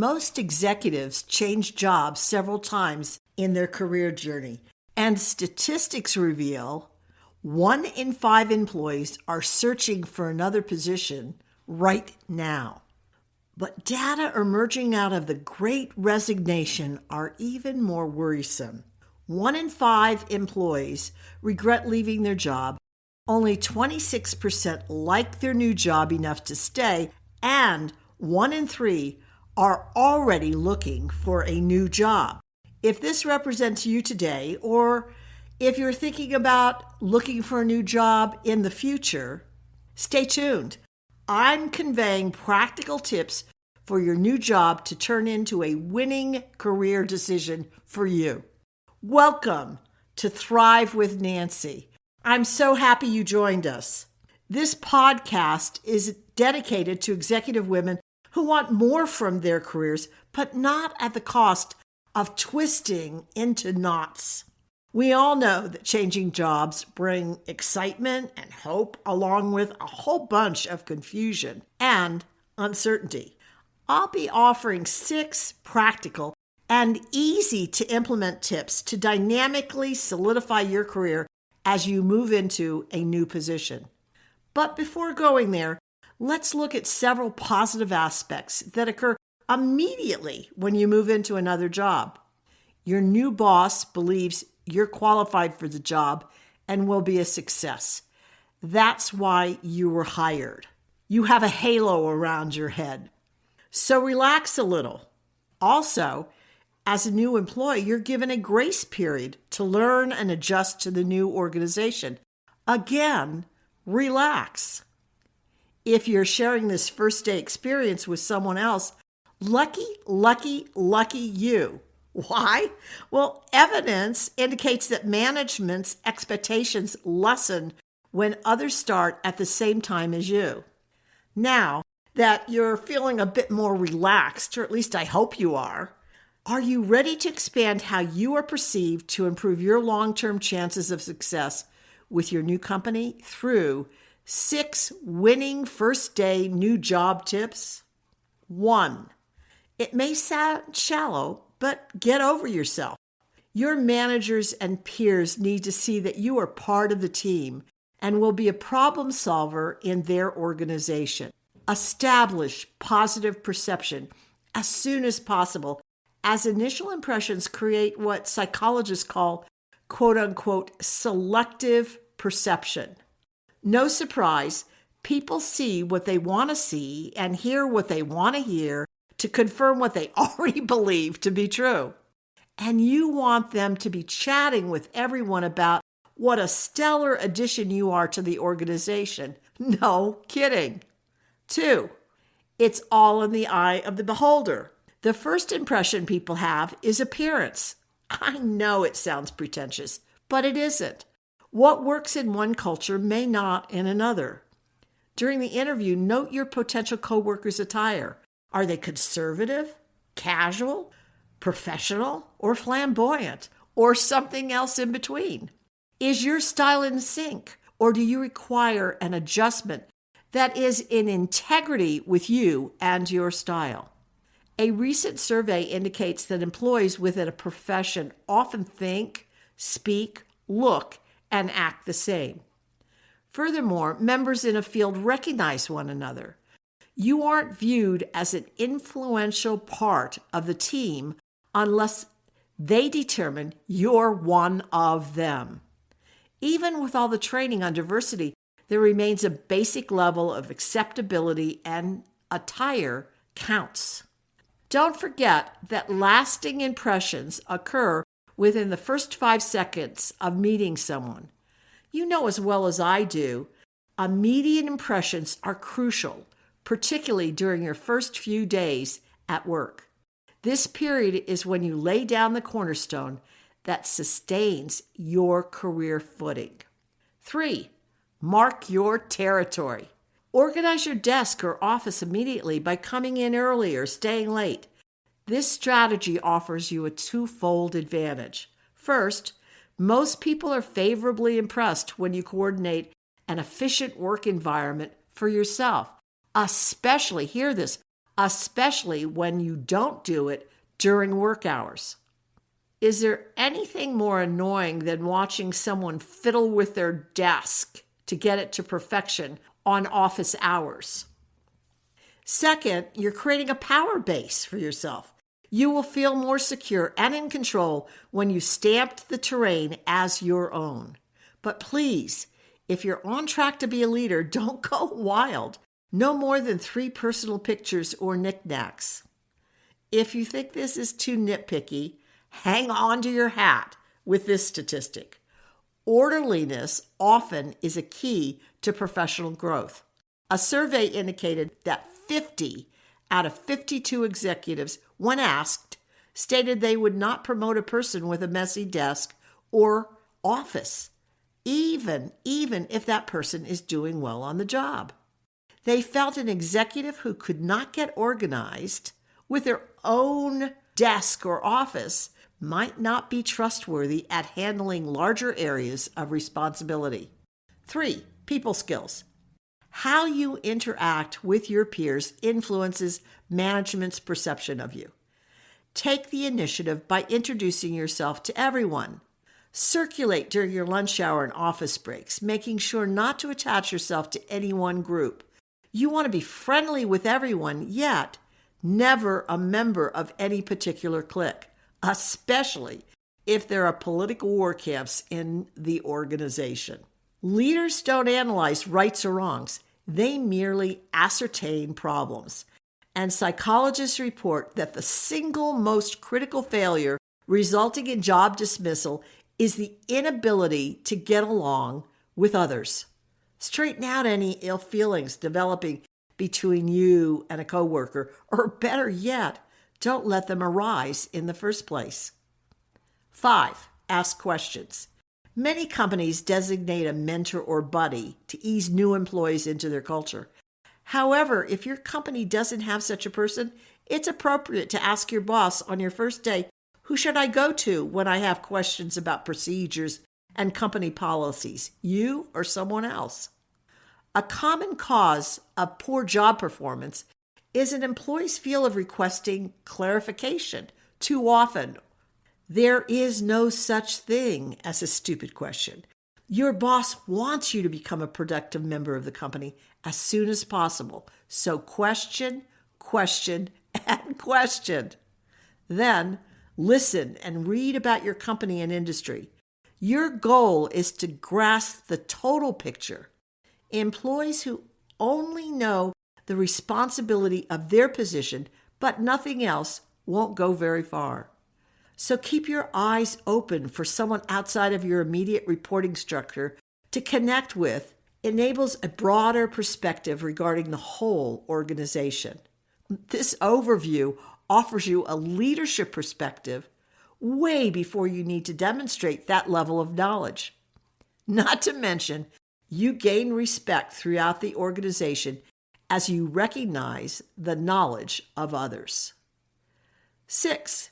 most executives change jobs several times in their career journey, and statistics reveal 1 in 5 employees are searching for another position right now. But data emerging out of the Great Resignation are even more worrisome. 1 in 5 employees regret leaving their job. Only 26% like their new job enough to stay, and 1 in 3 are already looking for a new job. If this represents you today, or if you're thinking about looking for a new job in the future, stay tuned. I'm conveying practical tips for your new job to turn into a winning career decision for you. Welcome to Thrive with Nancy. I'm so happy you joined us. This podcast is dedicated to executive women who want more from their careers, but not at the cost of twisting into knots. We all know that changing jobs bring excitement and hope, along with a whole bunch of confusion and uncertainty. I'll be offering 6 practical and easy to implement tips to dynamically solidify your career as you move into a new position. But before going there, let's look at several positive aspects that occur immediately when you move into another job. Your new boss believes you're qualified for the job and will be a success. That's why you were hired. You have a halo around your head. So relax a little. Also, as a new employee, you're given a grace period to learn and adjust to the new organization. Again, relax. If you're sharing this first day experience with someone else, lucky you. Why? Well, evidence indicates that management's expectations lessen when others start at the same time as you. Now that you're feeling a bit more relaxed, or at least I hope you are you ready to expand how you are perceived to improve your long-term chances of success with your new company through 6 winning first day new job tips? 1. It may sound shallow, but get over yourself. Your managers and peers need to see that you are part of the team and will be a problem solver in their organization. Establish positive perception as soon as possible, as initial impressions create what psychologists call quote-unquote selective perception. No surprise, people see what they want to see and hear what they want to hear to confirm what they already believe to be true. And you want them to be chatting with everyone about what a stellar addition you are to the organization. No kidding. 2, it's all in the eye of the beholder. The first impression people have is appearance. I know it sounds pretentious, but it isn't. What works in one culture may not in another. During the interview, note your potential coworkers' attire. Are they conservative, casual, professional, or flamboyant, or something else in between? Is your style in sync, or do you require an adjustment that is in integrity with you and your style? A recent survey indicates that employees within a profession often think, speak, look, and act the same. Furthermore, members in a field recognize one another. You aren't viewed as an influential part of the team unless they determine you're one of them. Even with all the training on diversity, there remains a basic level of acceptability, and attire counts. Don't forget that lasting impressions occur within the first 5 seconds of meeting someone. You know as well as I do, immediate impressions are crucial, particularly during your first few days at work. This period is when you lay down the cornerstone that sustains your career footing. 3, mark your territory. Organize your desk or office immediately by coming in early or staying late. This strategy offers you a twofold advantage. First, most people are favorably impressed when you coordinate an efficient work environment for yourself, especially, hear this, especially when you don't do it during work hours. Is there anything more annoying than watching someone fiddle with their desk to get it to perfection on office hours? Second, you're creating a power base for yourself. You will feel more secure and in control when you stamped the terrain as your own. But please, if you're on track to be a leader, don't go wild. No more than 3 personal pictures or knickknacks. If you think this is too nitpicky, hang on to your hat with this statistic. Orderliness often is a key to professional growth. A survey indicated that 50 out of 52 executives, when asked, stated they would not promote a person with a messy desk or office, even if that person is doing well on the job. They felt an executive who could not get organized with their own desk or office might not be trustworthy at handling larger areas of responsibility. 3, people skills. How you interact with your peers influences management's perception of you. Take the initiative by introducing yourself to everyone. Circulate during your lunch hour and office breaks, making sure not to attach yourself to any one group. You want to be friendly with everyone, yet never a member of any particular clique, especially if there are political war camps in the organization. Leaders don't analyze rights or wrongs. They merely ascertain problems. And psychologists report that the single most critical failure resulting in job dismissal is the inability to get along with others. Straighten out any ill feelings developing between you and a coworker, or better yet, don't let them arise in the first place. 5, ask questions. Many companies designate a mentor or buddy to ease new employees into their culture. However, if your company doesn't have such a person, it's appropriate to ask your boss on your first day, who should I go to when I have questions about procedures and company policies, you or someone else? A common cause of poor job performance is an employee's feel of requesting clarification too often. There is no such thing as a stupid question. Your boss wants you to become a productive member of the company as soon as possible. So question, and question. Then listen and read about your company and industry. Your goal is to grasp the total picture. Employees who only know the responsibility of their position but nothing else won't go very far. So keep your eyes open for someone outside of your immediate reporting structure to connect with. Enables a broader perspective regarding the whole organization. This overview offers you a leadership perspective way before you need to demonstrate that level of knowledge. Not to mention, you gain respect throughout the organization as you recognize the knowledge of others. 6,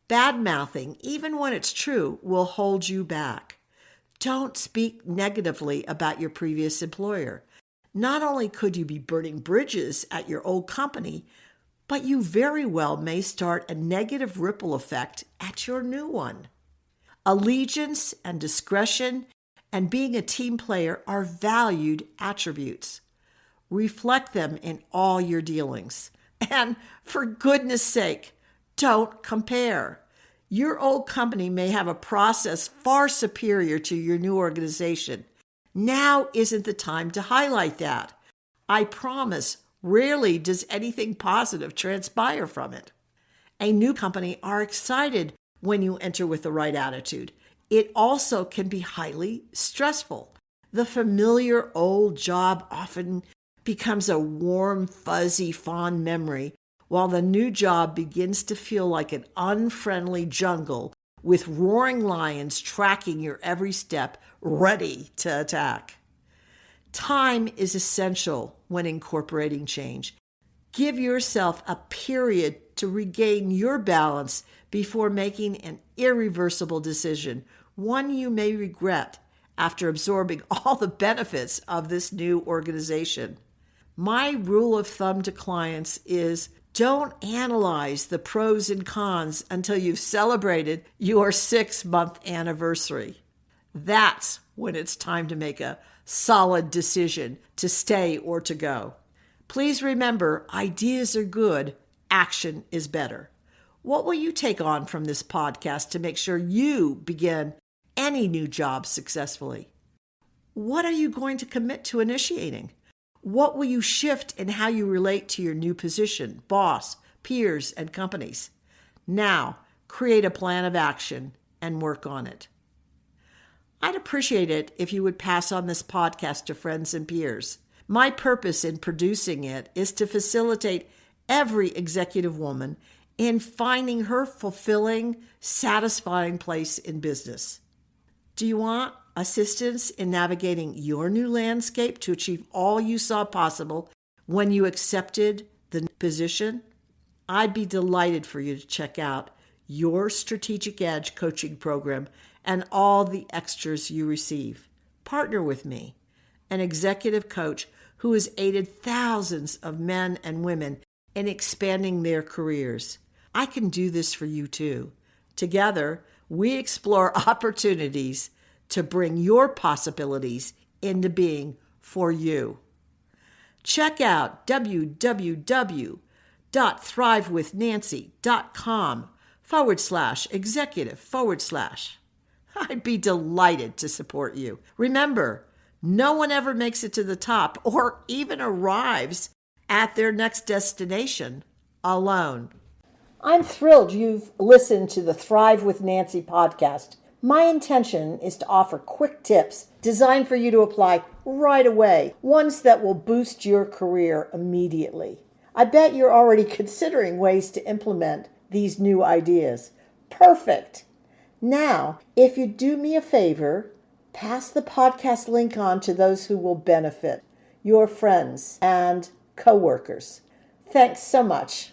bad-mouthing, even when it's true, will hold you back. Don't speak negatively about your previous employer. Not only could you be burning bridges at your old company, but you very well may start a negative ripple effect at your new one. Allegiance and discretion and being a team player are valued attributes. Reflect them in all your dealings. And for goodness sake, don't compare. Your old company may have a process far superior to your new organization. Now isn't the time to highlight that. I promise, rarely does anything positive transpire from it. A new company are excited when you enter with the right attitude. It also can be highly stressful. The familiar old job often becomes a warm, fuzzy, fond memory, while the new job begins to feel like an unfriendly jungle with roaring lions tracking your every step, ready to attack. Time is essential when incorporating change. Give yourself a period to regain your balance before making an irreversible decision, one you may regret after absorbing all the benefits of this new organization. My rule of thumb to clients is Don't analyze the pros and cons until you've celebrated your 6-month anniversary. That's when it's time to make a solid decision to stay or to go. Please remember, ideas are good, action is better. What will you take on from this podcast to make sure you begin any new job successfully? What are you going to commit to initiating? What will you shift in how you relate to your new position, boss, peers, and companies? Now, create a plan of action and work on it. I'd appreciate it if you would pass on this podcast to friends and peers. My purpose in producing it is to facilitate every executive woman in finding her fulfilling, satisfying place in business. Do you want assistance in navigating your new landscape to achieve all you saw possible when you accepted the position? I'd be delighted for you to check out your Strategic Edge coaching program and all the extras you receive. Partner with me, an executive coach who has aided thousands of men and women in expanding their careers. I can do this for you too. Together, we explore opportunities to bring your possibilities into being for you. Check out www.thrivewithnancy.com/executive/. I'd be delighted to support you. Remember, no one ever makes it to the top or even arrives at their next destination alone. I'm thrilled you've listened to the Thrive with Nancy podcast. My intention is to offer quick tips designed for you to apply right away, ones that will boost your career immediately. I bet you're already considering ways to implement these new ideas. Perfect! Now, if you do me a favor, pass the podcast link on to those who will benefit, your friends and coworkers. Thanks so much.